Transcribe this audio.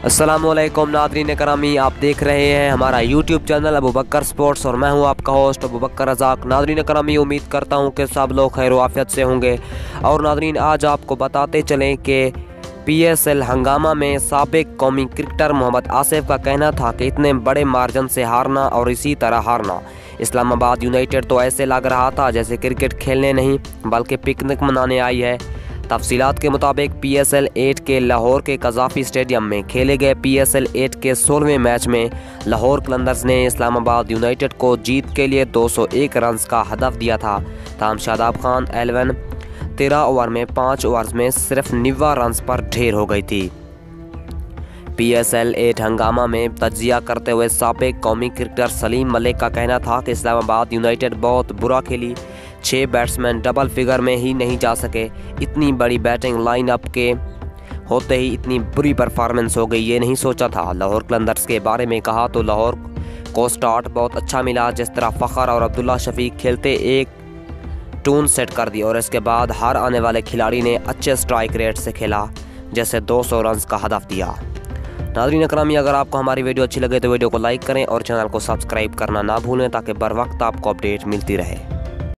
अस्सलामुअलैकुम नादरीन करामी, आप देख रहे हैं हमारा यूट्यूब चैनल अबू बकर स्पोर्ट्स और मैं हूं आपका होस्ट अबू बकर रज़ाक। नादरीन करामी, उम्मीद करता हूं कि सब लोग खैर आफियत से होंगे। और नादरीन, आज आपको बताते चलें कि PSL हंगामा में साबिक कौमी क्रिकेटर मोहम्मद आसिफ का कहना था कि इतने बड़े मार्जिन से हारना और इसी तरह हारना, इस्लामाबाद यूनाइटेड तो ऐसे लग रहा था जैसे क्रिकेट खेलने नहीं बल्कि पिकनिक मनाने आई है। तफसीलात के मुताबिक PSL 8 के लाहौर के कज़ाफ़ी स्टेडियम में खेले गए PSL 8 के 16वें मैच में लाहौर कलंदर्स ने इस्लामाबाद यूनाइटेड को जीत के लिए 201 रन्स का हदफ दिया था। ताहम शादाब खान 13 ओवर में 5 ओवर्स में सिर्फ 90 रन्स पर ढेर हो गई थी। PSL 8 हंगामा में तजिया करते हुए साबिक कौमी क्रिकेटर सलीम मलिक का कहना था कि इस्लामाबाद यूनाइटेड बहुत बुरा खेली, 6 बैट्समैन डबल फिगर में ही नहीं जा सके। इतनी बड़ी बैटिंग लाइन अप के होते ही इतनी बुरी परफॉर्मेंस हो गई, ये नहीं सोचा था। लाहौर कलंदर्स के बारे में कहा तो लाहौर को स्टार्ट बहुत अच्छा मिला। जिस तरह फ़खर और अब्दुल्ला शफीक खेलते एक टून सेट कर दी और इसके बाद हर आने वाले खिलाड़ी ने अच्छे स्ट्राइक रेट से खेला, जैसे 200 रन्स का हदफ दिया। नाज़रीन अकरामी, अगर आपको हमारी वीडियो अच्छी लगे तो वीडियो को लाइक करें और चैनल को सब्सक्राइब करना ना भूलें ताकि बर वक्त आपको अपडेट मिलती रहे।